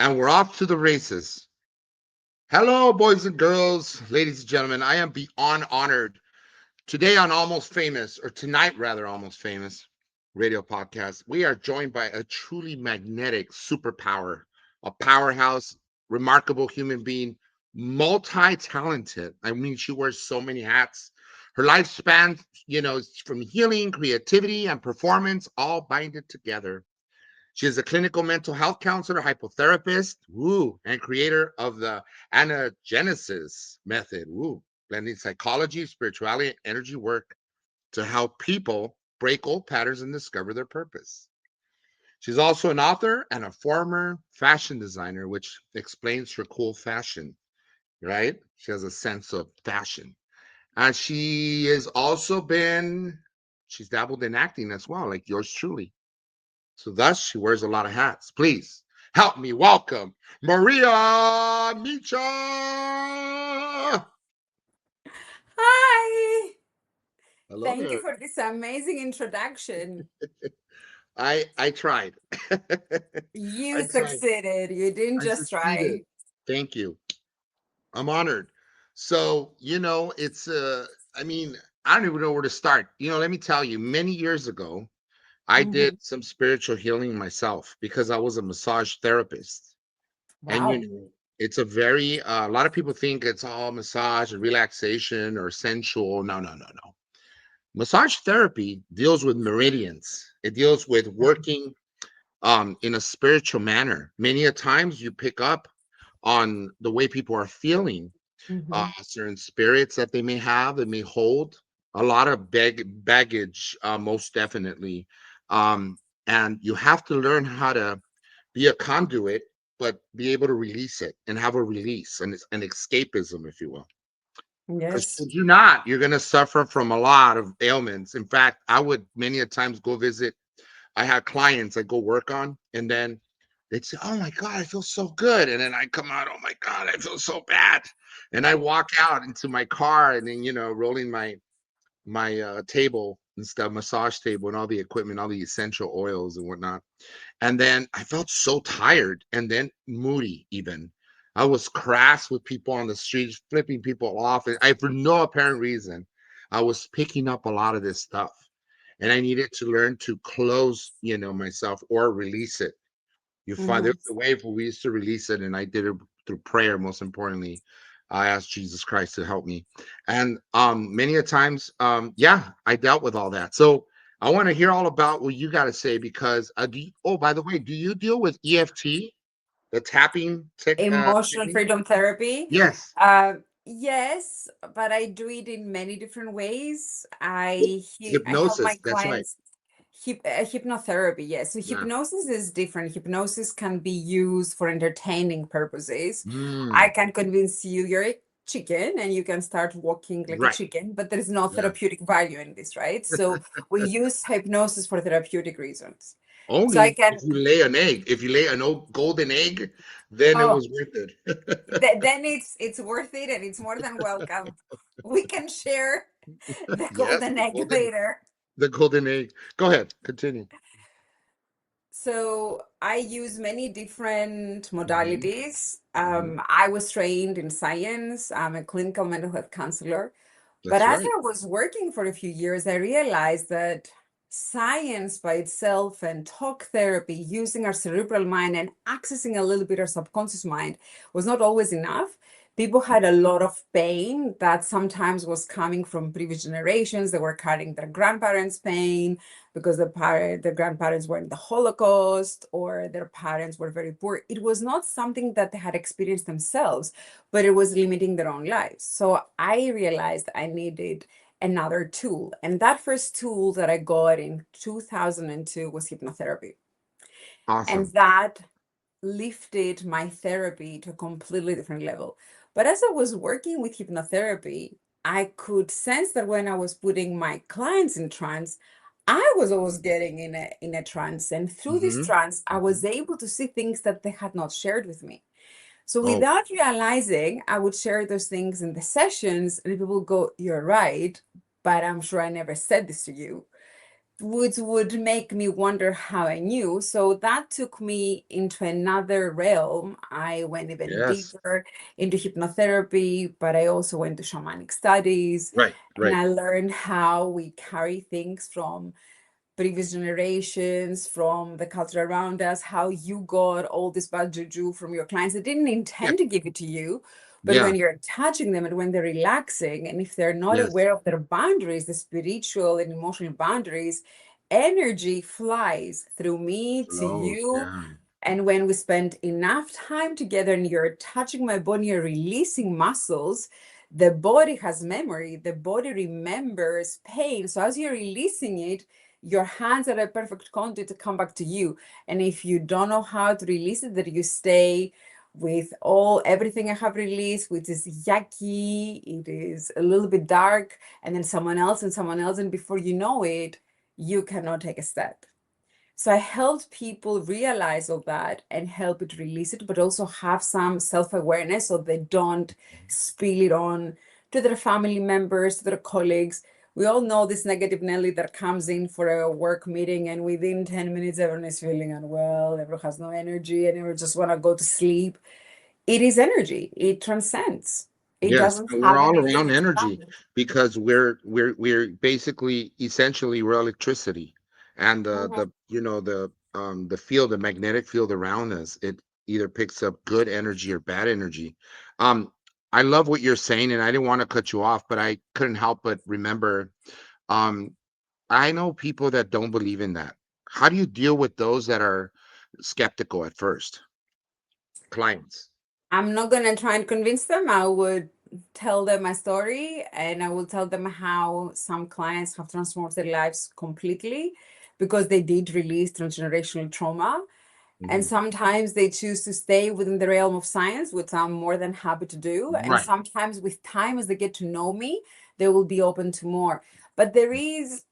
and we're off to the races. Hello, boys and girls, ladies and gentlemen. I am beyond honored today on Almost Famous, or tonight rather, Almost Famous radio podcast. We are joined by a truly magnetic superpower, a powerhouse, remarkable human being, multi-talented. I mean, she wears so many hats. Her lifespan, is from healing, creativity, and performance, all binded together. She is a clinical mental health counselor, hypnotherapist, and creator of the Anagenesis method, blending psychology, spirituality, and energy work to help people break old patterns and discover their purpose. She's also an author and a former fashion designer, which explains her cool fashion, right? She has a sense of fashion. And she's dabbled in acting as well, like yours truly. So thus she wears a lot of hats. Please help me welcome Maria Micha. Hi. Hello Thank you there. for this amazing introduction. I tried. I You tried. succeeded. You didn't I just succeeded. try. Thank you. I'm honored. So, I mean, I don't even know where to start. Let me tell you, many years ago, I did Mhm. some spiritual healing myself because I was a massage therapist. And Wow. it's a very a lot of people think it's all massage and relaxation or sensual. No, no, no, no. Massage therapy deals with meridians. It deals with working in a spiritual manner. Many a times you pick up on the way people are feeling, Mhm. certain spirits that they may have, they may hold a lot of baggage, most definitely. Um, and you have to learn how to be a conduit, but be able to release it and have a release and it's an escapism, if you will. Because Yes. should you not, you're going to suffer from a lot of ailments. In fact, I would many a times go visit. I had clients I go work on, and then they'd say, "Oh my God, I feel so good," and then I come out, "Oh my God, I feel so bad," and I walk out into my car, and then rolling my table and stuff, massage table, and all the equipment, all the essential oils and whatnot. And then I felt so tired and then moody even. I was crass with people on the streets, flipping people off. And for no apparent reason, I was picking up a lot of this stuff. And I needed to learn to close, myself or release it. You find Mhm. there's a way for we used to release it, and I did it through prayer, most importantly. I asked Jesus Christ to help me. And many a times, yeah, I dealt with all that. So I want to hear all about what you got to say because oh, by the way, do you deal with EFT, the tapping Emotional technique? freedom therapy. Yes. Uh, yes, but I do it in many different ways. I help my Hypnosis. That's right. clients. Hypnotherapy, yes. So Yeah. hypnosis is different. Hypnosis can be used for entertaining purposes. I Mm, can convince you you're a chicken and you can start walking like a right. chicken, but there is no Yeah. therapeutic value in this, right? So we use hypnosis for therapeutic reasons. So I Only if can, you lay an egg. If you lay an old golden egg, then it oh, was worth it. then it's worth it and it's more than welcome. We can share the Yes, golden egg later. the golden egg. Go ahead, continue. So I use many different Mhm, modalities. mhm. I was trained in science. I'm a clinical mental health counselor. But That's as right. I was working for a few years, I realized that science by itself and talk therapy, using our cerebral mind and accessing a little bit our subconscious mind was not always enough. People had a lot of pain that sometimes was coming from previous generations. They were carrying their grandparents' pain because their grandparents were in the Holocaust or their parents were very poor. It was not something that they had experienced themselves, but it was limiting their own lives. So I realized I needed another tool. And that first tool that I got in 2002 was hypnotherapy. And Awesome. that lifted my therapy to a completely different level. But as I was working with hypnotherapy, I could sense that when I was putting my clients in trance, I was always getting in a trance. And through this Mhm, trance, I mhm. was able to see things that they had not shared with me. So Oh, without realizing, I would share those things in the sessions, and people would go, "You're right, but I'm sure I never said this to you." would make me wonder how I knew. So that took me into another realm. I went even Yes. deeper into hypnotherapy, but I also went to shamanic studies, Right. and Right. I learned how we carry things from previous generations, from the culture around us, how you got all this bad juju from your clients. They didn't Yeah. intend to give it to you, but Yeah. when you're touching them and when they're relaxing, and if they're not Yes. aware of their boundaries, the spiritual and emotional boundaries, energy flies through me to Flows. you. Yeah. And when we spend enough time together and you're touching my body, you're releasing muscles, the body has memory, the body remembers pain. So as you're releasing it, your hands are a perfect conduit to come back to you. And if you don't know how to release it, that you stay with everything I have released, which is yucky, it is a little bit dark, and then someone else and someone else, and before you know it, you cannot take a step. So I help people realize all that and help it release it, but also have some self-awareness so they don't spill it on to their family members, to their colleagues. We all know this negative Nelly that comes in for a work meeting, and within 10 minutes, everyone is feeling unwell, everyone has no energy, and everyone just want to go to sleep. It is energy, it transcends. It Yes, doesn't and we're have all anything around to energy balance. because we're basically essentially we're electricity, and Mhm. the field, the magnetic field around us, it either picks up good energy or bad energy. Um, I love what you're saying, and I didn't want to cut you off, but I couldn't help but remember. Um, I know people that don't believe in that. How do you deal with those that are skeptical at first? Clients. I'm not gonna try and convince them. I would tell them my story, and I will tell them how some clients have transformed their lives completely because they did release transgenerational trauma. And Mhm. sometimes they choose to stay within the realm of science, which I'm more than happy to do. And Right. sometimes with time, as they get to know me, they will be open to more. But there is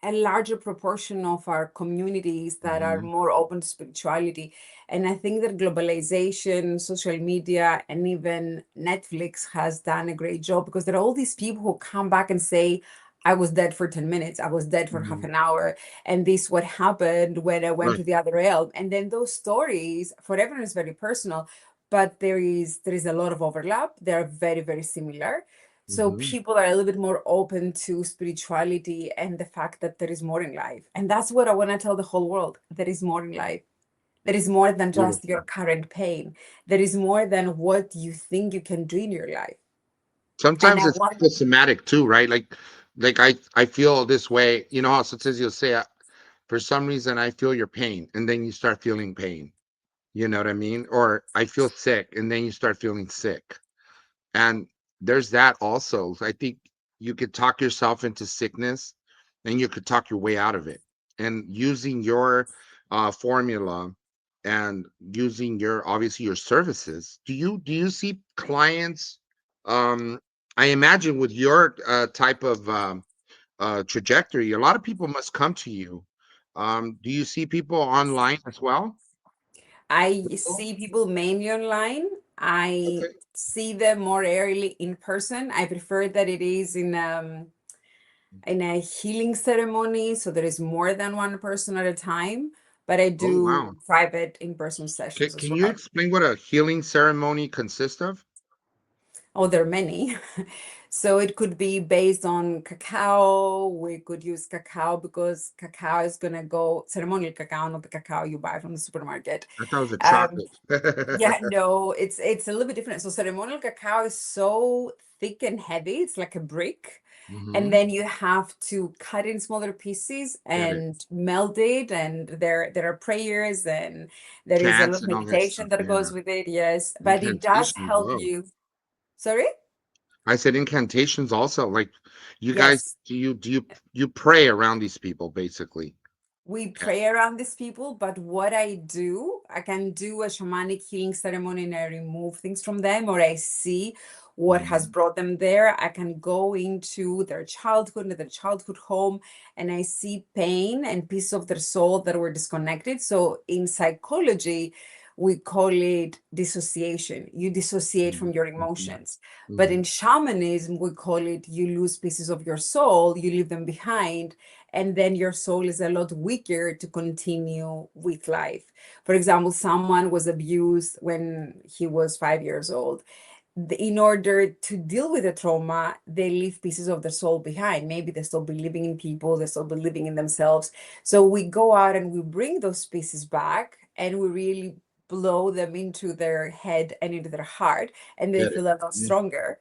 a larger proportion of our communities that are Mhm. more open to spirituality. And I think that globalization, social media, and even Netflix has done a great job because there are all these people who come back and say, I was dead for 10 minutes, I was dead for half Mhm. an hour, and this what happened when I went Right. to the other realm. And then those stories for everyone is very personal, but there is a lot of overlap. They're very, very similar. So Mhm. people are a little bit more open to spirituality and the fact that there is more in life. And that's what I want to tell the whole world. There is more in life. There is more than just your Beautiful. current pain. There is more than what you think you can do in your life. And Sometimes I it's want, psychosomatic too, right? Like I feel this way. You know how sometimes you'll say, for some reason, I feel your pain, and then you start feeling pain. You know what I mean? Or I feel sick, and then you start feeling sick. And there's that also. I think you could talk yourself into sickness, and you could talk your way out of it. And using your formula and using your obviously your services. Do you see clients? Um, I imagine with your type of trajectory, a lot of people must come to you. Do you see people online as well? I see people mainly online. I Okay. see them more rarely in person. I prefer that it is in a healing ceremony, so there is more than one person at a time. But I Oh do wow. private in-person Can, sessions as can you well. explain what a healing ceremony consists of? Oh, there are many. So it could be based on cacao. We could use cacao because cacao is gonna go ceremonial cacao, not the cacao you buy from the supermarket. I thought it was a Um, chocolate. yeah, no, it's a little bit different. So ceremonial cacao is so thick and heavy, it's like a brick. And Hmm. then you have to cut in smaller pieces Get it. and melt it. And there are prayers and there is a lot Chants of and all that meditation stuff. that Yeah. goes with it. Yes, but it does Incantations. help Whoa. you. Sorry? I said incantations also. Like you guys, Yes. do you pray around these people basically? We Yeah. pray around these people, but what I do, I can do a shamanic healing ceremony and I remove things from them, or I see what has Mhm. brought them there. I can go into their childhood home, and I see pain and pieces of their soul that were disconnected. So in psychology, we call it dissociation. You dissociate from your Mhm. emotions. But Mhm. in shamanism, we call it you lose pieces of your soul, you leave them behind, and then your soul is a lot weaker to continue with life. For example, someone was abused when he was 5 years old. In order to deal with the trauma, they leave pieces of their soul behind. Maybe they still believing in people, they still believing in themselves. So we go out and we bring those pieces back and we really blow them into their head and into their heart, and they Get it. feel a lot Yeah. stronger.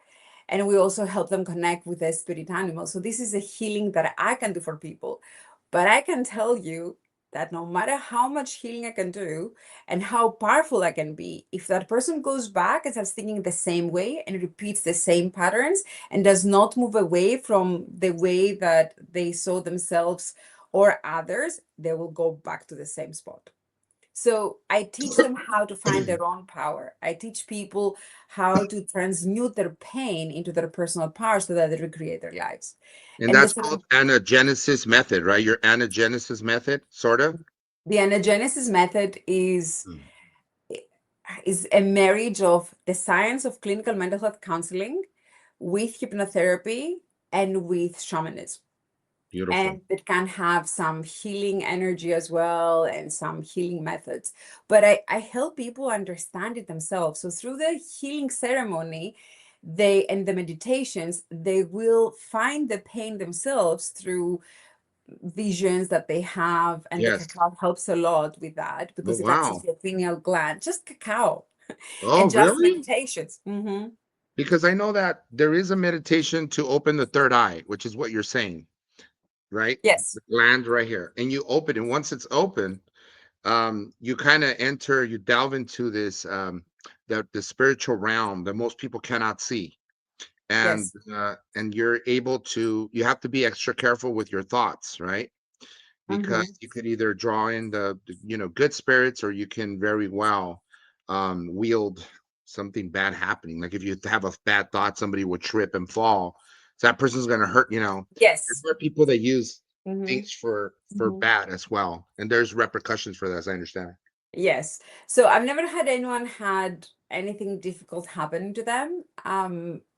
And we also help them connect with their spirit animal. So this is a healing that I can do for people. But I can tell you that no matter how much healing I can do, and how powerful I can be, if that person goes back and starts thinking the same way and repeats the same patterns and does not move away from the way that they saw themselves or others, they will go back to the same spot. So I teach them how to find their own power. I teach people how to transmute their pain into their personal power so that they recreate their lives. And And that's this called anagenesis method, right? Your anagenesis method, sort of. the Anagenesis method Mm. is a marriage of the science of clinical mental health counseling with hypnotherapy and with shamanism. Beautiful. And it can have some healing energy as well and some healing methods. But I help people understand it themselves. So through the healing ceremony, they and the meditations, they will find the pain themselves through visions that they have, and the Yes. cacao helps a lot with that Oh, because it accesses wow. the pineal gland, just cacao Oh, and just really? meditations. Because I know that there is a meditation to open the third eye, which is what you're saying, right? Yes. The gland right here. And you open, and once it's open, you kind of enter, you delve into this the spiritual realm that most people cannot see. Yes. And you're able to, you have to be extra careful with your thoughts, right? Because hmm you could either draw in the good spirits, or you can very well wield something bad happening. Like if you have a bad thought, somebody would trip and fall, so that person's going to hurt. Yes. There are people that use hmm things for bad as well, and there's repercussions for that, as I understand. Yes. So I've never had anyone had anything difficult happen to them,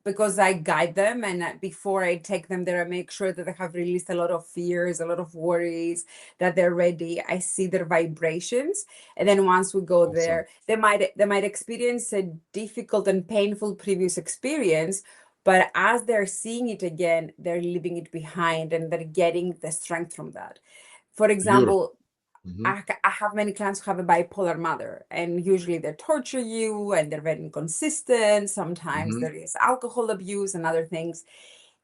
because I guide them, and before I take them there, I make sure that they have released a lot of fears, a lot of worries, that they're ready. I see their vibrations, and then once we go Awesome. there, they might experience a difficult and painful previous experience, but as they're seeing it again, they're leaving it behind and they're getting the strength from that. For Beautiful. example, Hmm. I have many clients who have a bipolar mother, and usually they torture you and they're very inconsistent. Sometimes Hmm. there is alcohol abuse and other things.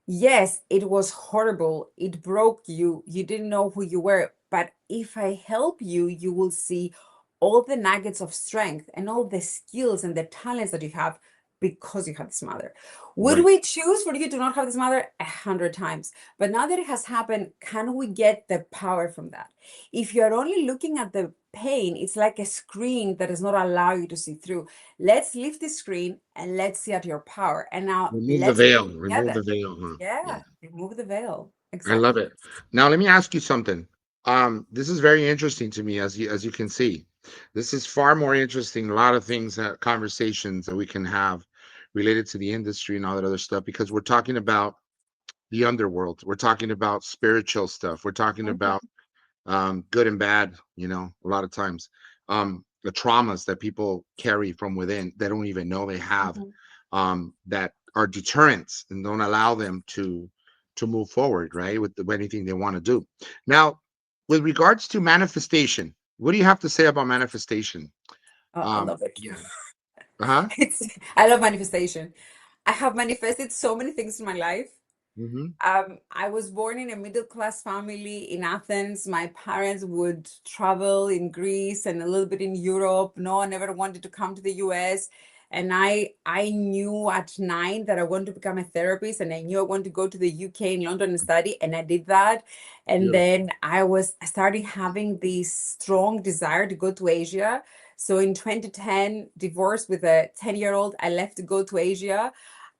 Yes, it was horrible. It broke you. You didn't know who you were. But if I help you, you will see all the nuggets of strength and all the skills and the talents that you have because you have this mother. Would Right. we choose for you to not have this mother? 100 times. But now that it has happened, can we get the power from that? If you're only looking at the pain, it's like a screen that does not allow you to see through. Let's lift the screen and let's see at your power. And now Remove the let's do it veil. Remove together. the veil, huh? Yeah. Yeah, remove the veil. I love Exactly. it. Now let me ask you something. This is very interesting to me, as you can see. This is far more interesting. A lot of things, conversations that we can have related to the industry and all that other stuff, because we're talking about the underworld. We're talking about spiritual stuff. We're talking about Mhm, good and bad. A lot of times, the traumas that people carry from within, they don't even know they have, mhm. that are deterrents and don't allow them to move forward, right, with anything they want to do. Now, with regards to manifestation, what do you have to say about manifestation? Oh, I love it. Yeah. Uh-huh. I love manifestation. I have manifested so many things in my life. Hmm. I was born in a middle class family in Athens. My parents would travel in Greece and a little bit in Europe. No one ever wanted to come to the US. And I knew at 9 that I wanted to become a therapist, and I knew I wanted to go to the UK in London and study, and I did that. And Beautiful. then I started having this strong desire to go to Asia. So in 2010, divorced with a 10-year-old, I left to go to Asia.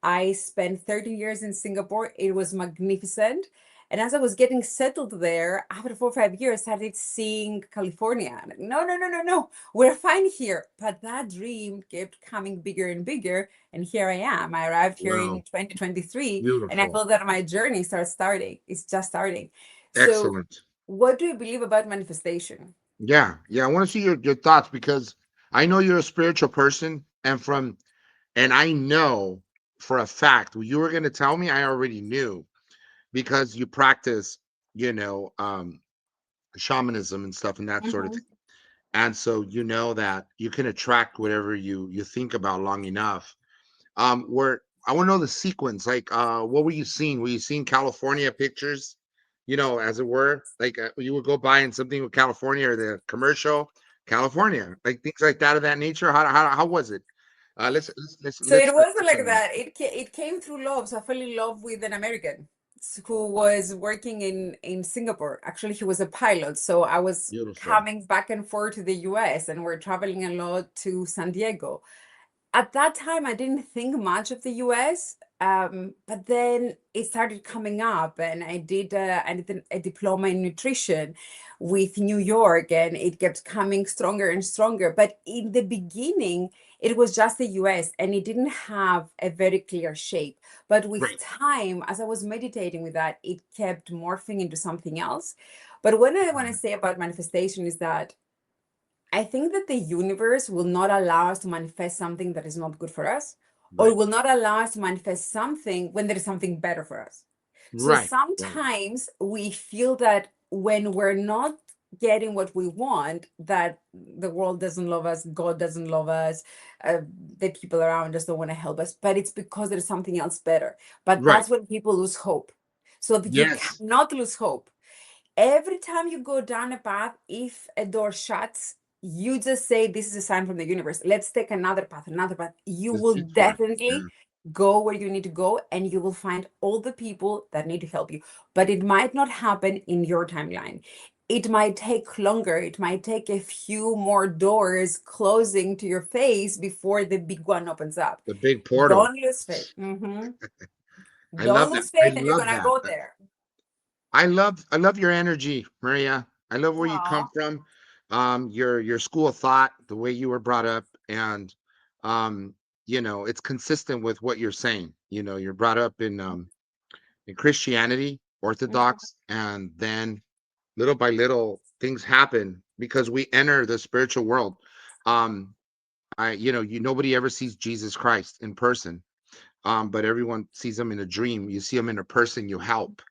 I spent 13 years in Singapore. It was magnificent. And as I was getting settled there, after 4 or 5 years, I started seeing California. And no, no, no, no, no, we're fine here. But that dream kept coming bigger and bigger. And here I am. I arrived here in Wow. 2023, and I Beautiful. feel that my journey starting. It's just starting. So, Excellent. what do you believe about manifestation? Yeah. Yeah. I want to see your thoughts because I know you're a spiritual person, and I know for a fact what you were going to tell me, I already knew because you practice, you know, shamanism and stuff and that sort of thing. Mhm. And so you know that you can attract whatever you think about long enough. Where I want to know the sequence. Like, what were you seeing? Were you seeing California pictures? You know, as it were, like you would go by and something with California or the commercial California, like things like that of that nature. How was it? So it Let's wasn't touch like on that. that. It came through love. So I fell in love with an American who was working in Singapore. Actually, he was a pilot. So I was Beautiful. coming back and forth to the US, and we're traveling a lot to San Diego. At that time, I didn't think much of the US, but then it started coming up, and I did a diploma in nutrition with New York, and it kept coming stronger and stronger. But in the beginning, it was just the US, and it didn't have a very clear shape. But with Right. time, as I was meditating with that, it kept morphing into something else. But what I want to say about manifestation is that I think that the universe will not allow us to manifest something that is not good for us, or Right. will not allow us to manifest something when there is something better for us. So Right. Right. sometimes we feel that when we're not getting what we want, that the world doesn't love us, God doesn't love us, uh, the people around us don't want to help us, but it's because there's something else better. But Right. that's when people lose hope. So that you Yes. cannot lose hope. Every time you go down a path, if a door shuts, you just say, this is a sign from the universe. Let's take another path, another path. You This will detour. Yeah. definitely go where you need to go, and you will find all the people that need to help you. But it might not happen in your timeline. It might take longer. It might take a few more doors closing to your face before the big one opens up. The big portal. Don't lose faith. Mhm. I Don't love that. lose I faith, and you're love gonna that. go there. I love your energy, Maria. I love where you come Aw. from. Your school of thought, the way you were brought up, and um, it's consistent with what you're saying. You're brought up in Christianity, Mhm. Orthodox, and then little by little things happen because we enter the spiritual world. Um, nobody ever sees Jesus Christ in person, but everyone sees him in a dream. You see him in a person, you help.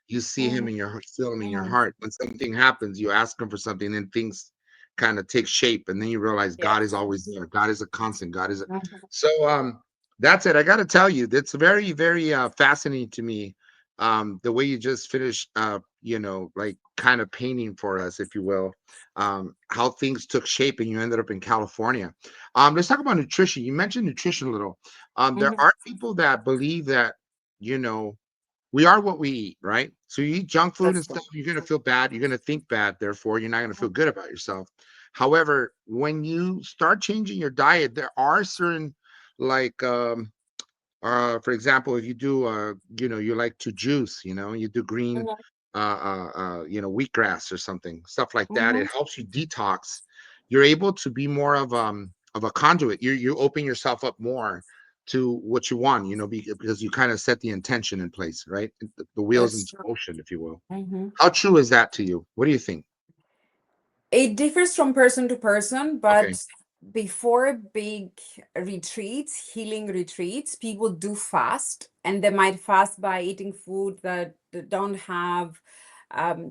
You see him Mhm. in your feel him in your Mhm. heart. When something happens, you ask him for something, and things kind of take shape, and then you realize God is Yes. always there. God is a constant. God is a Mhm. so that's it. I got to tell you, that's very, very fascinating to me. The way you just finished like kind of painting for us, if you will, how things took shape and you ended up in California. Let's talk about nutrition. You mentioned nutrition a little. There Mhm. are people that believe that, you know, we are what we eat, right? So you eat junk food and That's true. stuff, you're going to feel bad. You're going to think bad. Therefore, you're not going to feel good about yourself. However, when you start changing your diet, there are certain, like, for example, if you do, you like to juice, you do green, Mhm. wheatgrass or something, stuff like that. It Mhm. helps you detox. You're able to be more of a conduit. You open yourself up more to what you want, because you kind of set the intention in place, right? The wheels That's into true. motion, if you will. Mhm. How true is that to you? What do you think? It differs from person to person, Okay. but before big retreats, healing retreats, people do fast, and they might fast by eating food that don't have,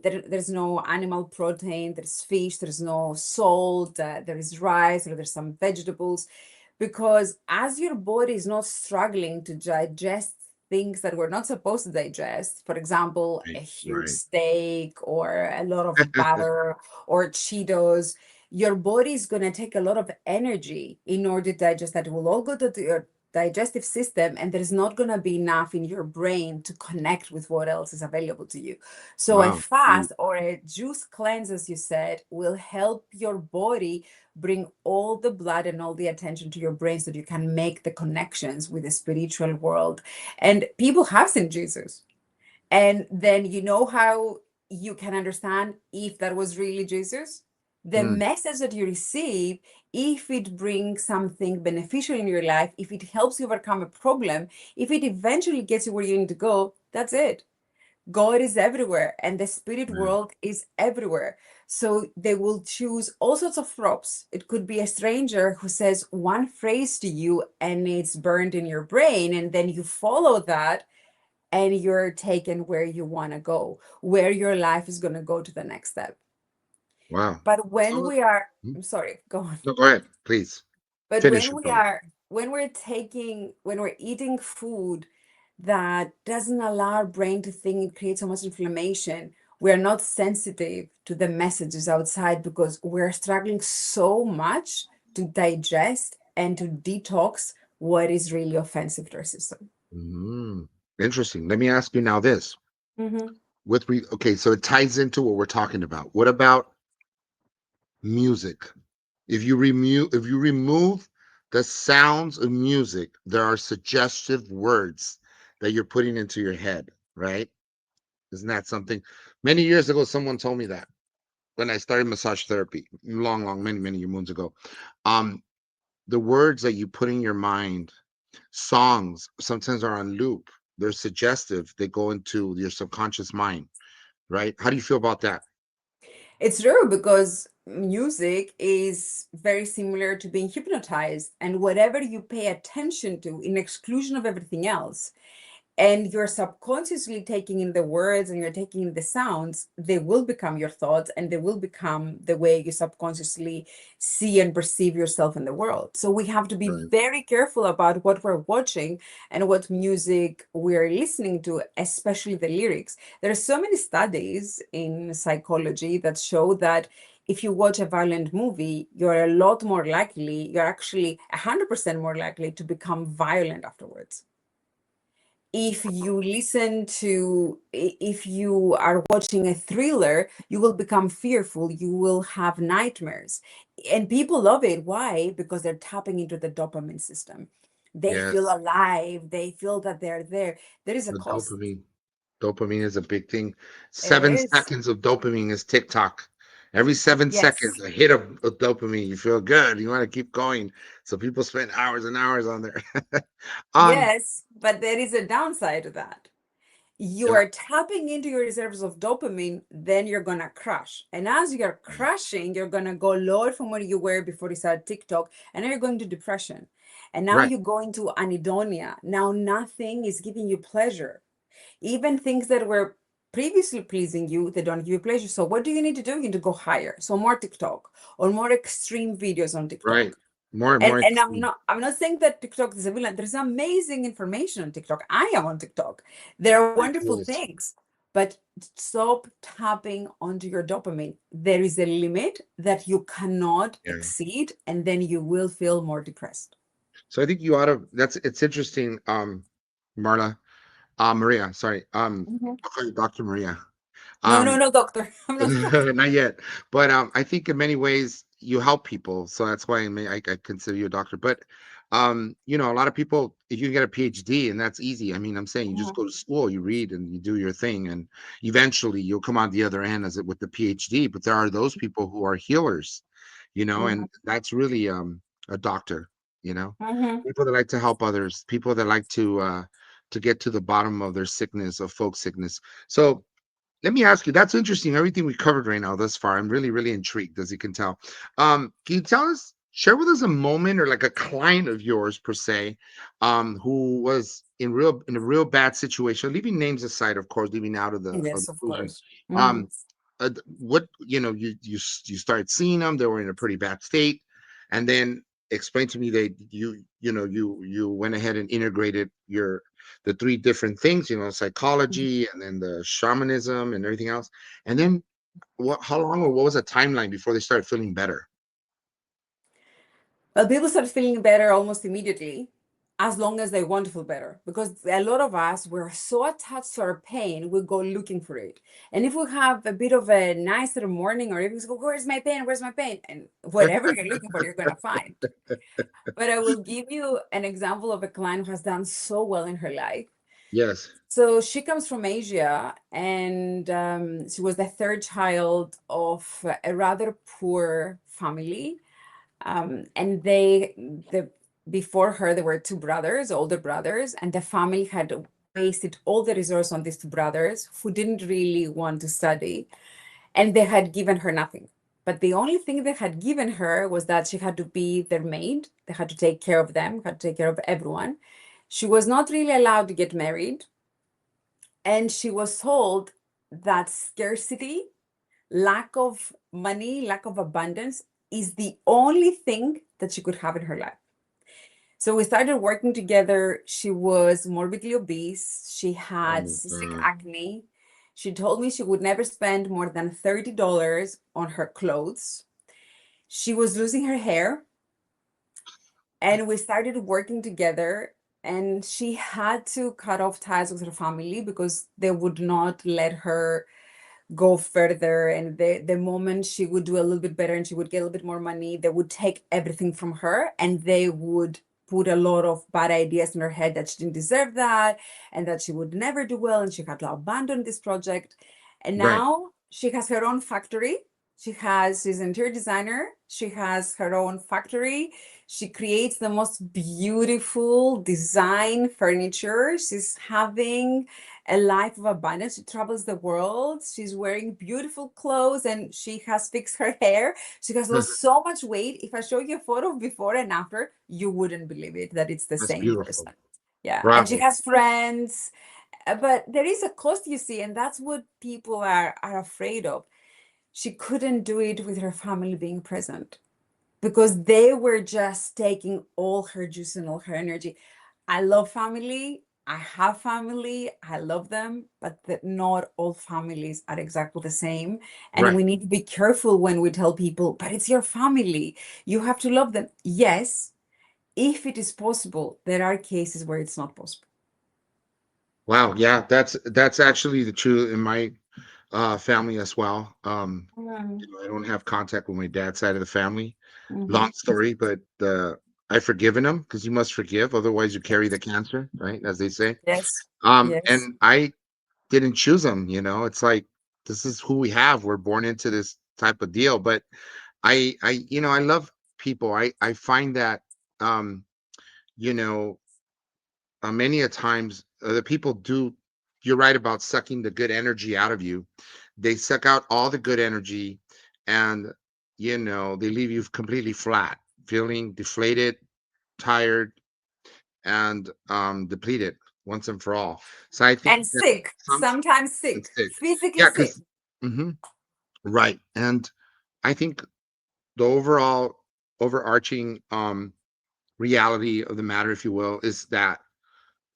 there's no animal protein, there's fish, there's no salt, there is rice, or there's some vegetables. Because as your body is not struggling to digest things that we're not supposed to digest, for example, a Right. huge Right. steak or a lot of butter or Cheetos, your body is going to take a lot of energy in order to digest that. It will all go to your digestive system, and there's not going to be enough in your brain to connect with what else is available to you. So a Wow. fast or a juice cleanse, as you said, will help your body bring all the blood and all the attention to your brain so that you can make the connections with the spiritual world. And people have seen Jesus. And then you know how you can understand if that was really Jesus? The Mm, message that you receive, if it brings something beneficial in your life, if it helps you overcome a problem, if it eventually gets you where you need to go, that's it. God is everywhere and the spirit right. world is everywhere. So they will choose all sorts of props. It could be a stranger who says one phrase to you and it's burned in your brain, and then you follow that and you're taken where you want to go, where your life is going to go to the next step. Wow. But when So, we are, mm, I'm sorry, go on. no, go ahead, please. But Finish when your we thought. are, when we're eating food that doesn't allow our brain to think, it creates so much inflammation. We're not sensitive to the messages outside because we're struggling so much to digest and to detox what is really offensive to our system. Mm, interesting. Let me ask you now this. Mm-hmm. Okay, so it ties into what we're talking about. What about music? If you remove the sounds of music, there are suggestive words that you're putting into your head, right? Isn't that something? Many years ago, someone told me that when I started massage therapy, many moons ago. Um, the words that you put in your mind, songs sometimes are on loop. They're suggestive. They go into your subconscious mind, right? How do you feel about that? It's true because music is very similar to being hypnotized, and whatever you pay attention to in exclusion of everything else, and you're subconsciously taking in the words and you're taking in the sounds, they will become your thoughts and they will become the way you subconsciously see and perceive yourself in the world. So we have to be Right. very careful about what we're watching and what music we're listening to, especially the lyrics. There are so many studies in psychology that show that if you watch a violent movie, you're a lot more likely, you're actually 100% more likely to become violent afterwards. If you listen to, if you are watching a thriller, you will become fearful, you will have nightmares. And people love it. Why? Because they're tapping into the dopamine system. They feel Yes. alive, they feel that they're there. There is a The cost. dopamine. Dopamine is a big thing. It 7 is. seconds of dopamine is TikTok. Every 7 seconds, Yes. a hit of dopamine. You feel good. You want to keep going. So people spend hours and hours on there. um, Yes, but there is a downside to that. You yeah, are tapping into your reserves of dopamine, then you're gonna crash. And as you're crashing, you're gonna go lower from where you were before you started TikTok, and then you're going to depression. And now right, you go into anedonia. Now nothing is giving you pleasure. Even things that were previously pleasing you, they don't give you pleasure. So what do you need to do? You need to go higher. So more TikTok or more extreme videos on right. TikTok. More and And more and I'm extreme. not I'm not saying that TikTok is a villain. There's amazing information on TikTok. I am on TikTok. There are wonderful Yes. things, but stop tapping onto your dopamine. There is a limit that you cannot Yeah. exceed, and then you will feel more depressed. So I think you ought to. It's interesting, Marla, Maria. Sorry, Mhm. I'll call you Dr. Maria. No, no, Um, no, doctor. I'm not a doctor. Not yet, but I think in many ways you help people, so that's why I consider you a doctor. But a lot of people, if you can get a PhD, and that's easy. I mean, I'm saying you just Mhm, go to school, you read, and you do your thing, and eventually you'll come out the other end as it with the PhD. But there are those people who are healers, mhm, and that's really a doctor. mhm. People that like to help others, people that like to get to the bottom of their sickness, of folk sickness. So let me ask you, that's interesting. Everything we covered right now thus far. I'm really, really intrigued, as you can tell. Can you share with us a moment or like a client of yours per se, who was in a real bad situation, leaving names aside, of course, leaving out of Yes, the of illusion. course. Mhm. Um, what you started seeing them, they were in a pretty bad state, and then explain to me that you went ahead and integrated the three different things, psychology and then the shamanism and everything else. And then how long or what was the timeline before they started feeling better? Well, people start feeling better almost immediately, as long as they want to feel better. Because a lot of us, we're so attached to our pain, we go looking for it. And if we have a bit of a nicer morning, or if we go, where's my pain? Where's my pain? And whatever you're looking for, you're going to find. But I will give you an example of a client who has done so well in her life. Yes. So she comes from Asia, and she was the third child of a rather poor family. And before her, there were two brothers, older brothers, and the family had wasted all the resource on these two brothers who didn't really want to study, and they had given her nothing. But the only thing they had given her was that she had to be their maid. They had to take care of them, had to take care of everyone. She was not really allowed to get married, and she was told that scarcity, lack of money, lack of abundance is the only thing that she could have in her life. So we started working together. She was morbidly obese. She Oh had my cystic God. acne. She told me she would never spend more than $30 on her clothes. She was losing her hair, and we started working together. And she had to cut off ties with her family because they would not let her go further. And the moment she would do a little bit better and she would get a little bit more money, they would take everything from her, and they would put a lot of bad ideas in her head that she didn't deserve that and that she would never do well and she had to abandon this project. And Right. now she has her own factory. She's an interior designer. She has her own factory. She creates the most beautiful design furniture. She's having a life of abundance. She travels the world. She's wearing beautiful clothes, and she has fixed her hair. She has lost so much weight. If I show you a photo of before and after, you wouldn't believe it that it's the That's same beautiful. person. Yeah. And she Bravo. has friends. But there is a cost, you see, and that's what people are afraid of. She couldn't do it with her family being present because they were just taking all her juice and all her energy. I love family. I have family. I love them, but that not all families are exactly the same. And Right. we need to be careful when we tell people, but it's your family. You have to love them. Yes, if it is possible. There are cases where it's not possible. Wow. Yeah, that's actually the truth in my family as well. Mm, I don't have contact with my dad's side of the family. Long mhm. story, but I've forgiven him because you must forgive, otherwise you carry the cancer, right? As they say. Yes, yes. And I didn't choose them, it's like this is who we have. We're born into this type of deal. But I love people. I find that um, you know, many a times the people do. You're right about sucking the good energy out of you. They suck out all the good energy, and they leave you completely flat, feeling deflated, tired, and depleted once and for all. So I think And that sick, some sometimes sick, sick. physically Yeah, sick. because right. And I think the overall overarching reality of the matter, if you will, is that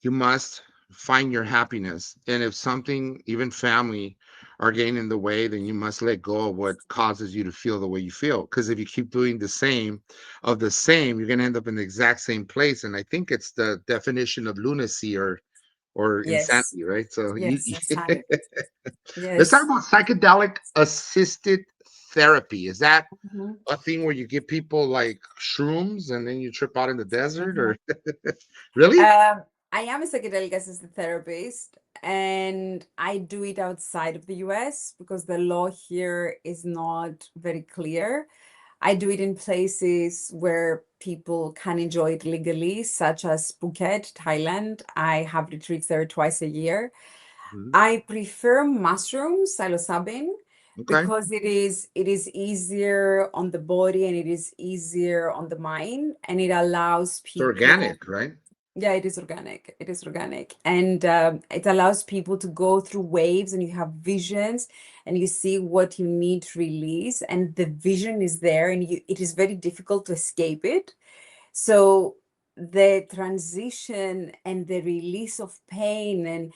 you must find your happiness. And if something, even family, are getting in the way, then you must let go of what causes you to feel the way you feel. Because if you keep doing the same of the same, you're going to end up in the exact same place. And I think it's the definition of lunacy or Yes, insanity, right? So yes, insanity. let's talk Yes. about psychedelic assisted therapy. Is that Mhm. a thing where you give people like shrooms and then you trip out in the desert, or Mhm. really? Um, I am a psychedelic assisted therapist, and I do it outside of the US because the law here is not very clear. I do it in places where people can enjoy it legally, such as Phuket, Thailand. I have retreats there twice a year. Mhm. I prefer mushrooms, psilocybin, Okay. because it is easier on the body and it is easier on the mind, and it allows It's people. organic, right? Yeah, it is organic. It is organic. And it allows people to go through waves, and you have visions and you see what you need to release. And the vision is there, and it is very difficult to escape it. So the transition and the release of pain and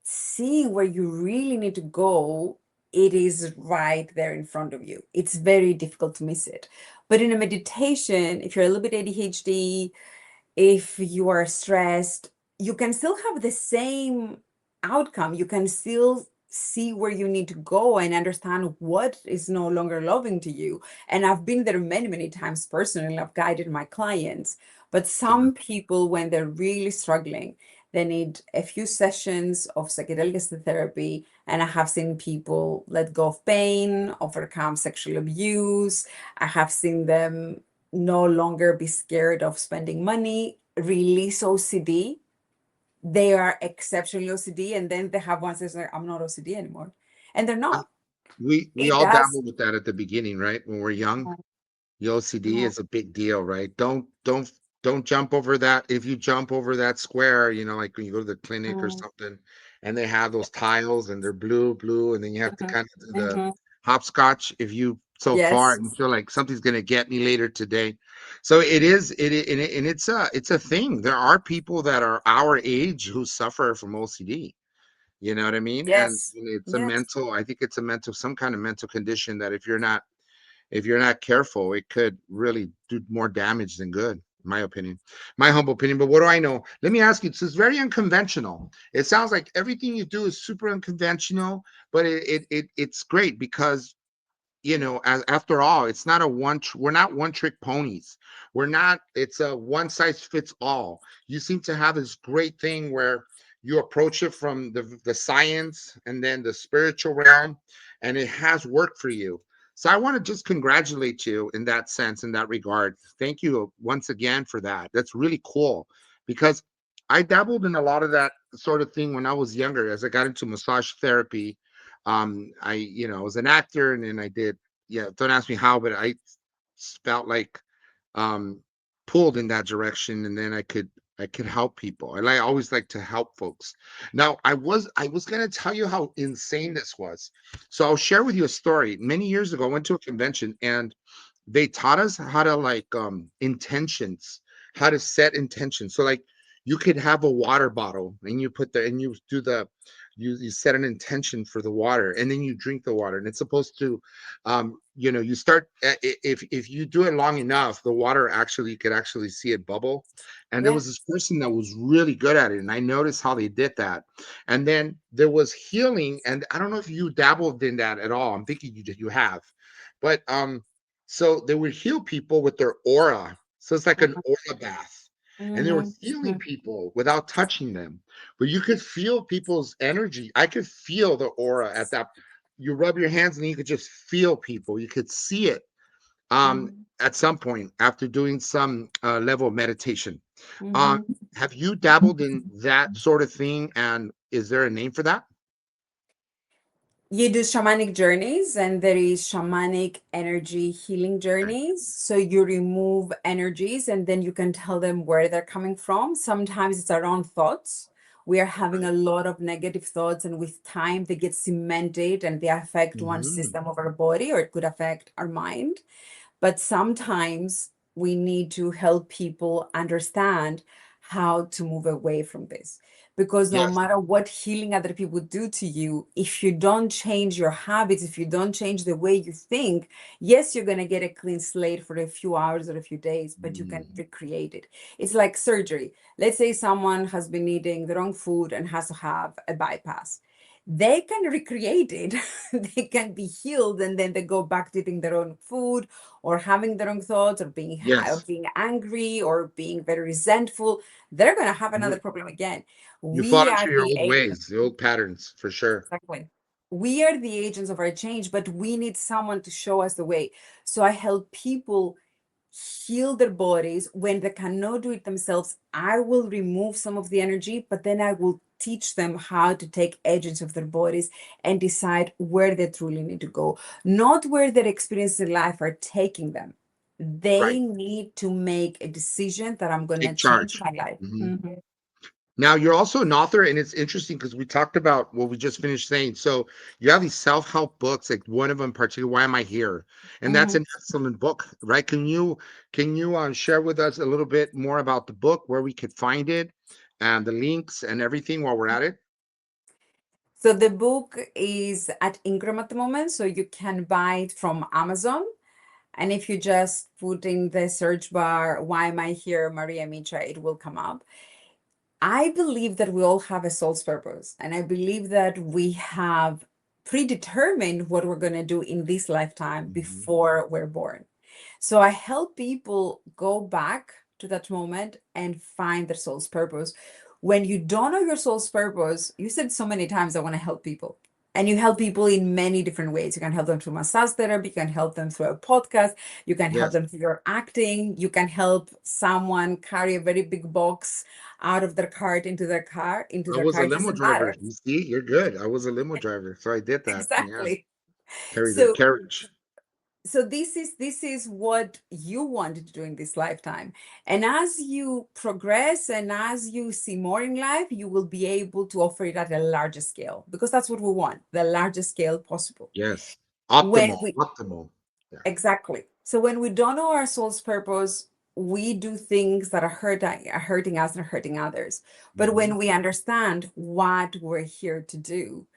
seeing where you really need to go, it is right there in front of you. It's very difficult to miss it. But in a meditation, if you're a little bit ADHD, if you are stressed, you can still have the same outcome. You can still see where you need to go and understand what is no longer loving to you. And I've been there many, many times personally. I've guided my clients. But Yeah. some people, when they're really struggling, They need a few sessions of psychedelic therapy. And I have seen people let go of pain, overcome sexual abuse. I have seen them no longer be scared of spending money, release OCD. They are exceptionally OCD, and then they have ones that's like, I'm not OCD anymore. And they're not. We It all does. dabble with that at the beginning, right? When we're young. The OCD Mhm, is a big deal, right? Don't jump over that. If you jump over that square, like when you go to the clinic or mhm, something, and they have those tiles and they're blue, and then you have to mhm, kind of do the mhm. hopscotch if you so far Yes. and you feel like something's gonna get me later today. So it is and it's a thing. There are people that are our age who suffer from OCD. You know what I mean? And Yes. it's a Yes. mental, I think it's a mental, some kind of mental condition that if you're not careful, it could really do more damage than good, in my opinion, my humble opinion. But what do I know? Let me ask you. It's very unconventional. It sounds like everything you do is super unconventional, but it's great because after all, it's not we're not one trick ponies. We're not, it's a one size fits all. You seem to have this great thing where you approach it from the science and then the spiritual realm, and it has worked for you. So I want to just congratulate you in that sense, in that regard. Thank you once again for that. That's really cool because I dabbled in a lot of that sort of thing when I was younger, as I got into massage therapy. I was an actor, and then I did, yeah, don't ask me how, but I felt like um pulled in that direction, and then I could help people. And I always like to help folks. Now, I was gonna tell you how insane this was. So I'll share with you a story. Many years ago, I went to a convention, and they taught us how to like intentions, how to set intentions. So like you could have a water bottle, and you do the you set an intention for the water, and then you drink the water, and it's supposed to you start if you do it long enough, the water actually, you could actually see it bubble. And there Yeah. was this person that was really good at it, and I noticed how they did that. And then there was healing, and I don't know if you dabbled in that at all. I'm thinking you have. But so they would heal people with their aura. So it's like an aura bath. And they were Mhm, healing mhm. people without touching them. But you could feel people's energy. I could feel the aura at that. You rub your hands and you could just feel people. You could see it Mhm, at some point after doing some level of meditation. Um, mhm. have you dabbled in that sort of thing? And is there a name for that? You do shamanic journeys, and there is shamanic energy healing Okay. journeys. So you remove energies and then you can tell them where they're coming from. Sometimes it's our own thoughts. We are having a lot of negative thoughts, and with time they get cemented and they affect one Mhm. system of our body, or it could affect our mind. But sometimes we need to help people understand how to move away from this. Because no Yes. matter what healing other people do to you, if you don't change your habits, if you don't change the way you think, yes, you're going to get a clean slate for a few hours or a few days, but you can Mm. recreate it. It's like surgery. Let's say someone has been eating the wrong food and has to have a bypass. They can recreate it. They can be healed, and then they go back to eating their own food, or having the wrong thoughts, or Yes. being angry, or being very resentful. They're going to have You another problem again. you fall We into are your the old agents. ways, the old patterns, for sure. Exactly. We are the agents of our change, but we need someone to show us the way. So I help people heal their bodies. When they cannot do it themselves, I will remove some of the energy, but then I will teach them how to take agents of their bodies and decide where they truly need to go, not where their experiences in life are taking them. They Right. need to make a decision that I'm going to Take change charge. my life. Mhm. Mhm, Now, you're also an author, and it's interesting because we talked about what we just finished saying. So you have these self-help books, like one of them, particularly, "Why Am I Here?" And that's mhm. an excellent book, right? Can you share with us a little bit more about the book, where we could find it, and the links and everything while we're at it? So the book is at Ingram at the moment, so you can buy it from Amazon. And if you just put in the search bar, "Why Am I Here, Maria Micha," it will come up. I believe that we all have a soul's purpose, and I believe that we have predetermined what we're going to do in this lifetime Mhm. before we're born. So I help people go back to that moment and find their soul's purpose. when you don't know your soul's purpose, you said so many times, I want to help people. And you help people in many different ways. You can help them through massage therapy, you can help them through a podcast, you can help Yes. them through your acting, you can help someone carry a very big box out of their cart into I their was a car. It limo doesn't driver. matter. You see, you're good. I was a limo driver, so I did that. Yeah, Exactly. carry the So carriage. so this is what you wanted to do in this lifetime, and as you progress and as you see more in life, you will be able to offer it at a larger scale, because that's what we want, the largest scale possible. Yes, when optimal, we optimal. Yeah. Exactly. So when we don't know our soul's purpose, we do things that are hurting us and hurting others. But Hmm. when we understand what we're here to do,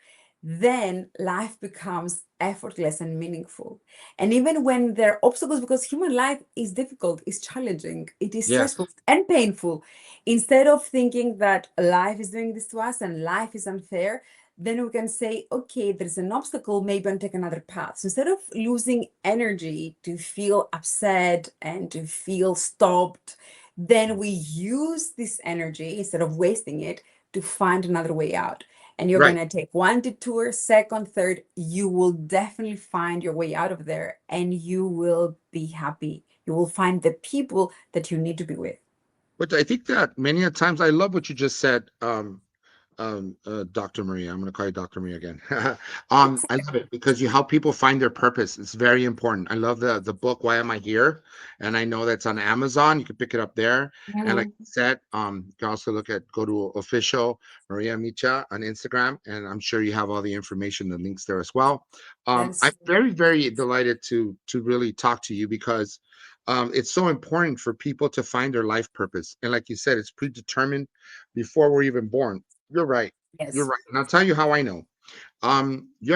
then life becomes effortless and meaningful. And even when there are obstacles, because human life is difficult, is challenging, it is Yes. stressful and painful, instead of thinking that life is doing this to us and life is unfair, then we can say, okay, there's an obstacle, maybe I'll take another path. So instead of losing energy to feel upset and to feel stopped, then we use this energy instead of wasting it to find another way out. And you're Right. going to take one detour, second, third, you will definitely find your way out of there and you will be happy. You will find the people that you need to be with. But I think that many a times I love what you just said. Dr. Maria. I'm going to call you Dr. Maria again. I love it because you help people find their purpose. It's very important. I love the book Why Am I Here? And I know that's on Amazon. You can pick it up there. And like Mhm. you said, you can also go to official Maria Micha on Instagram, and I'm sure you have all the information, the links there as well. That I'm is true. very, very delighted to really talk to you because it's so important for people to find their life purpose. And like you said, it's predetermined before we're even born. You're right. You're Yes. right. And I'll tell you how I know. You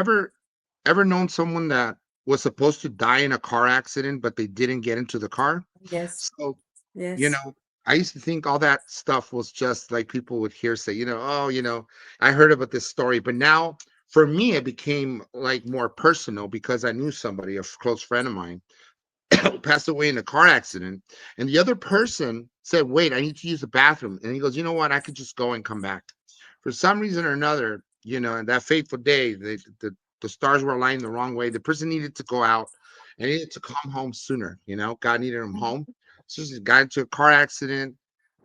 ever known someone that was supposed to die in a car accident, but they didn't get into the car? Yes. So, you Yes. know, I used to think all that stuff was just like people would hear say, oh, I heard about this story, but now for me it became like more personal because I knew somebody, a close friend of mine, passed away in a car accident, and the other person said, "Wait, I need to use the bathroom." And he goes, "You know what? I could just go and come back." For some reason or another, and that fateful day, the stars were aligned the wrong way. The person needed to go out and needed to come home sooner. God needed him home. So he got into a car accident.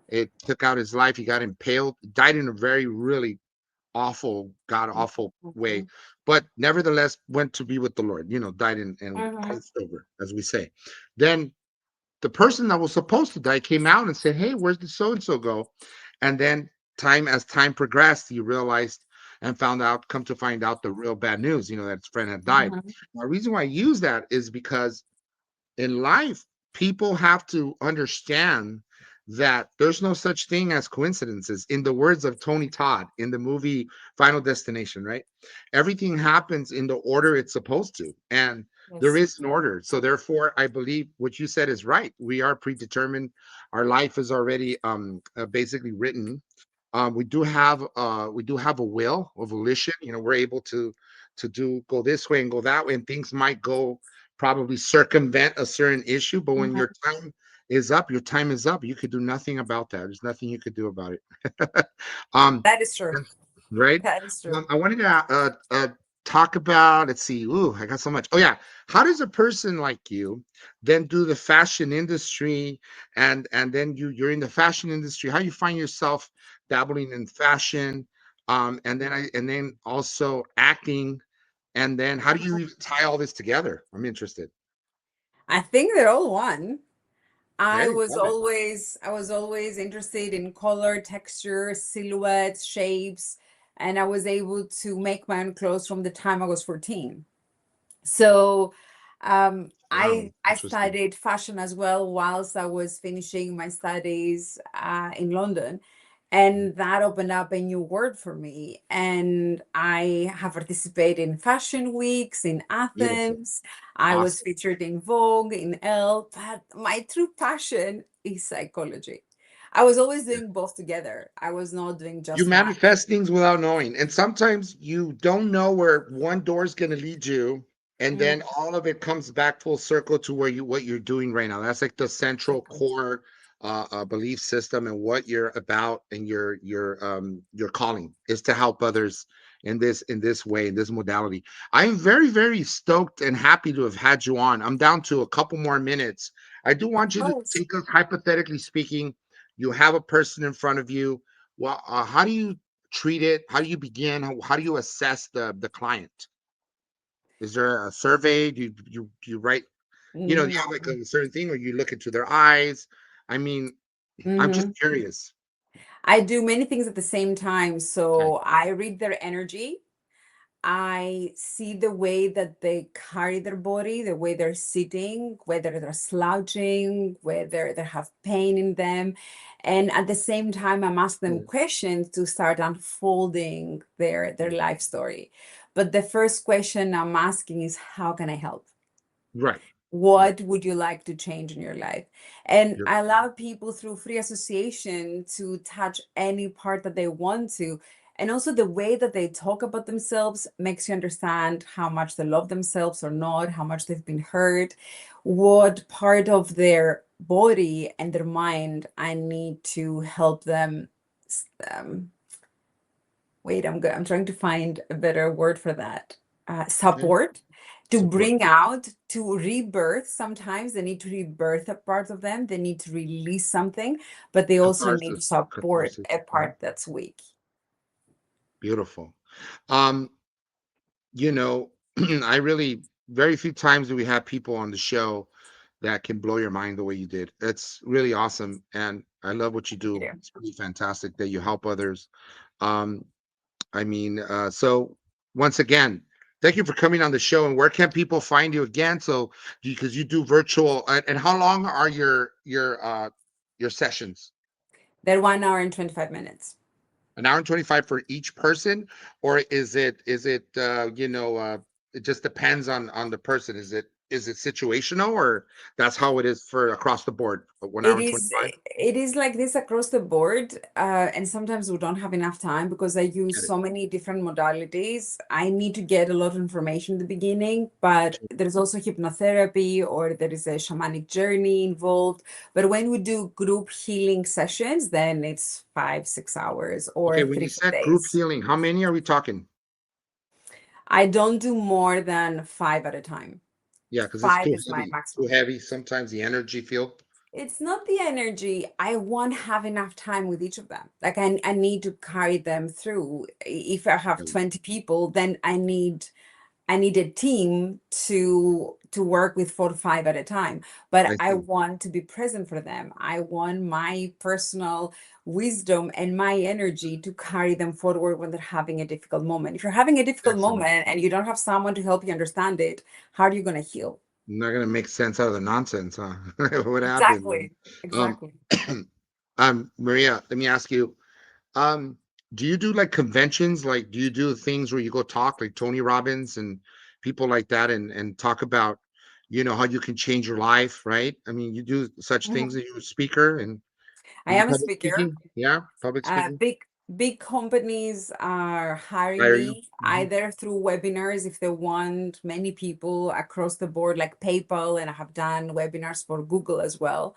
It took out his life. He got impaled. Died in a very, really awful, god awful way, Mhm. but nevertheless went to be with the Lord. Died and Mhm. crossed over, as we say. Then the person that was supposed to die came out and said, "Hey, where's the so and so go?" And then as time progressed, he realized and come to find out the real bad news. That his friend had died. Mhm. Now, the reason why I use that is because in life, people have to understand that there's no such thing as coincidences. In the words of Tony Todd in the movie Final Destination, right? Everything happens in the order it's supposed to. And there Yes. is an order. So therefore, I believe what you said is right. We are predetermined. Our life is already basically written. We do have a will, a volition. We're able to do go this way and go that way, and things might go probably circumvent a certain issue. But when Mhm. your time is up, your time is up. You could do nothing about that. There's nothing you could do about it. um, That is true. right? That is true. I wanted to talk about. Let's see. Ooh, I got so much. Oh yeah, how does a person like you then do the fashion industry, and then you're in the fashion industry? How you find yourself dabbling in fashion, and then also acting, and then how do you even tie all this together? I'm interested. I think they're all one. I Hey, was love it. always I was always interested in color, texture, silhouettes, shapes, and I was able to make my own clothes from the time I was 14. So Wow, I interesting. studied fashion as well whilst I was finishing my studies in London. Mhm. And that opened up a new world for me. And I have participated in fashion weeks in Beautiful. Athens. I was Awesome. featured in Vogue, in Elle. But my true passion is psychology. I was always Yeah. doing both together. I was not doing You just one. manifest things without knowing. And sometimes you don't know where one door is going to lead you. And Mhm. then all of it comes back full circle to what you're doing right now. That's like the central Exactly. core, belief system and what you're about, and your calling is to help others in this way, in this modality. I'm very, very stoked and happy to have had you on. I'm down to a couple more minutes. I do Of want you to course. take us, hypothetically speaking, you have a person in front of you. Well, how do you treat it? How do you begin? How do you assess the client? Is there a survey? Do you write, do you have like No. a certain thing, or you look into their eyes? I mean, I'm just Mhm. curious. I do many things at the same time. Okay. So I read their energy. I see the way that they carry their body, the way they're sitting, whether they're slouching, whether they have pain in them. And at the same time, I'm asking them Mm. questions to start unfolding their life story. But the first question I'm asking is, how can I help? Right. Right. What would you like to change in your life? And You're I allow people through free association to touch any part that they want to. And also, the way that they talk about themselves makes you understand how much they love themselves or not, how much they've been hurt, what part of their body and their mind I need to help them. Um, Wait, I'm trying to find a better word for that. okay. Support to Support. bring out, to rebirth. Sometimes they need to rebirth a part of them. They need to release something, but they also need to Catharsis. support Catharsis. a Mhm. part that's weak. Beautiful. Um, you know, I really, very few times do we have people on the show that can blow your mind the way you did. It's really awesome, and I love what you do. Yeah. It's really fantastic that you help others. Um, so once again, thank you for coming on the show. And where can people find you again? So, because you do virtual, and how long are your sessions? They're 1 hour and 25 minutes. An hour and 25 for each person, or is it it just depends on the person? Is it situational, or that's how it is for across the board? 1 hour It and is 25. it is like this across the board, and sometimes we don't have enough time because I use Get it. so many different modalities. I need to get a lot of information in the beginning, but there's also hypnotherapy or there is a shamanic journey involved. But when we do group healing sessions, then it's 5, 6 hours or Okay, when three, you four said group days. healing, how many are we talking? I don't do more than five at a time. Yeah, because it's Five too is my heavy. Too maximum. heavy. Sometimes the energy field. It's not the energy. I won't have enough time with each of them. Like I need to carry them through. If I have 20 people, then I need a team to work with 4 to 5 at a time. But I I see. want to be present for them. I want my personal wisdom and my energy to carry them forward when they're having a difficult moment. If you're having a difficult Excellent. moment and you don't have someone to help you understand it, how are you going to heal? Not gonna make sense out of the nonsense, huh? What happened? Exactly. Um, Exactly. Maria, let me ask you. Um, do you do like conventions? Like, do you do things where you go talk like Tony Robbins and people like that, and talk about, how you can change your life, right? I mean, you do such things. Mhm. Are you a speaker, and I you do am a public speaker. speaking? Yeah, public speaking. Big companies are hiring Hire you. me Hmm. either through webinars if they want many people across the board, like PayPal, and I have done webinars for Google as well.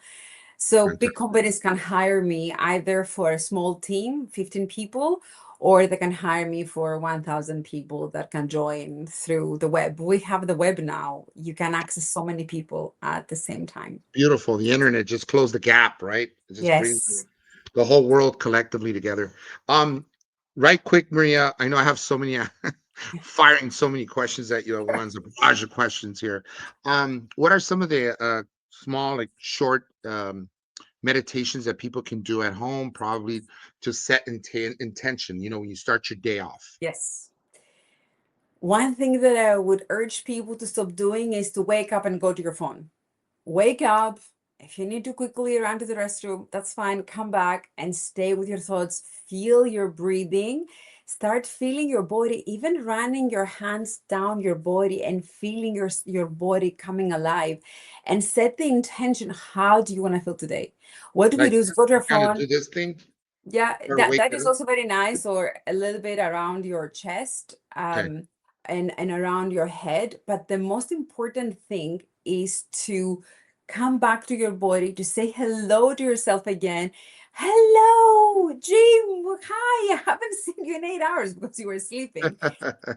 So big Fantastic. companies can hire me either for a small team, 15 people, or they can hire me for 1,000 people that can join through the web. We have the web now. You can access so many people at the same time. Beautiful. The internet just closed the gap, right? It just brings Yes. the whole world collectively together. Um, right quick, Maria. I know I have so many firing so many questions at you at once, a barrage of questions here. What are some of the small, like short meditations that people can do at home, probably to set intention, when you start your day off? Yes. One thing that I would urge people to stop doing is to wake up and go to your phone. Wake up. If you need to quickly run to the restroom, that's fine. Come back and stay with your thoughts. Feel your breathing. Start feeling your body, even running your hands down your body and feeling your body coming alive. And set the intention. How do you want to feel today? What do we Like, do is go to our kind of do phone. this thing Yeah, or that wake that it is up. also very nice, or a little bit around your chest, Okay. and around your head. But the most important thing is to Come back to your body to say hello to yourself again. Hello, Jim. Hi, I haven't seen you in 8 hours because you were sleeping.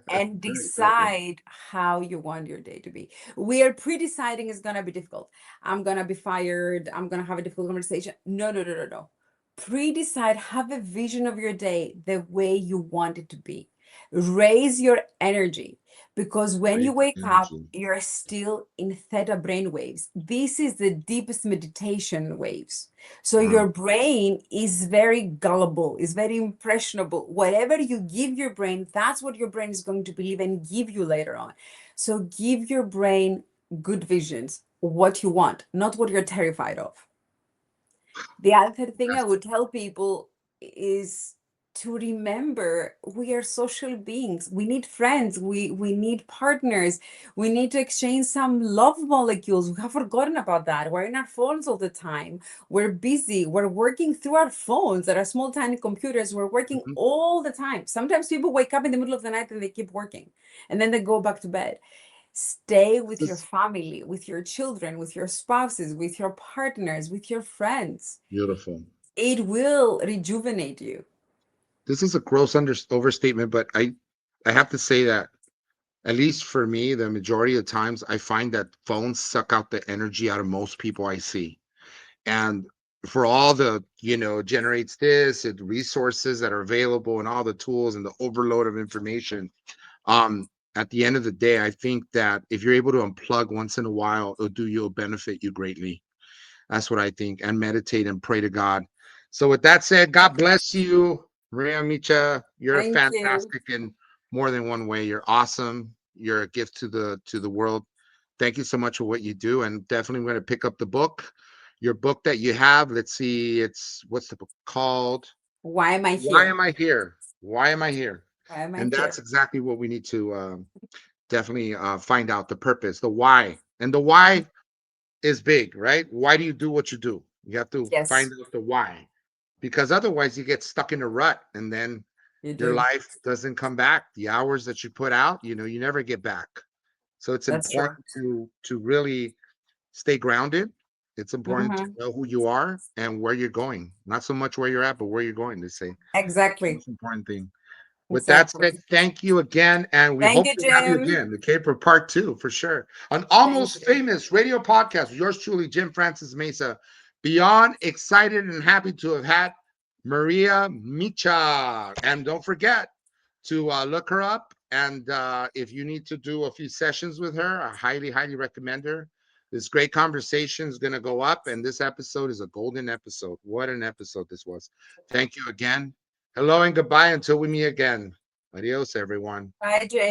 And Right. decide how you want your day to be. We are pre-deciding is gonna be difficult. I'm gonna be fired. I'm gonna have a difficult conversation. No, no, no, no, no. Pre-decide, have a vision of your day the way you want it to be. Raise your energy because when you Raise the wake up, energy. you're still in theta brain waves. This is the deepest meditation waves. So Wow. your brain is very gullible, is very impressionable. Whatever you give your brain, that's what your brain is going to believe and give you later on. So give your brain good visions, what you want, not what you're terrified of. The other thing I That's would tell people is to remember we are social beings. We need friends. We need partners. We need to exchange some love molecules. We have forgotten about that. We're in our phones all the time. We're busy. We're working through our phones that are small, tiny computers. We're working mhm. all the time. Sometimes people wake up in the middle of the night and they keep working, and then they go back to bed. Stay with This your is family, with your children, with your spouses, with your partners, with your friends. beautiful. It will rejuvenate you. This is a gross overstatement, but I have to say that at least for me, the majority of times I find that phones suck out the energy out of most people I see. And for all the, generates this, it resources that are available and all the tools and the overload of information. At the end of the day, I think that if you're able to unplug once in a while, it'll benefit you greatly. That's what I think. And meditate and pray to God. So with that said, God bless you, Maria Micha. You're Thank you. fantastic in more than one way. You're awesome. You're a gift to the world. Thank you so much for what you do. And definitely going to pick up the book. Your book that you have. Let's see, it's what's the book called? Why am I Why here? am I here? Why am I here? Why am I And that's here? exactly what we need to definitely find out the purpose, the why. And the why is big, right? Why do you do what you do? You have to find Yes, out the why, because otherwise you get stuck in a rut, and then you your do. life doesn't come back. The hours that you put out, you never get back. So it's That's true. important to really stay grounded. It's important to Mhm. know who you are and where you're going. Not so much where you're at, but where you're going. They say Exactly. most important thing. With that Exactly. said, thank you again, and we Thank hope you, to have you Jim. again, okay, for part two for sure. An Thank almost you. famous radio podcast with yours truly, Jim Francis Mesa. Beyond excited and happy to have had Maria Micha, and don't forget to look her up. And if you need to do a few sessions with her, I highly, highly recommend her. This great conversation is going to go up, and this episode is a golden episode. What an episode this was! Thank you again. Hello and goodbye until we meet again. Adios, everyone. Bye, Jim.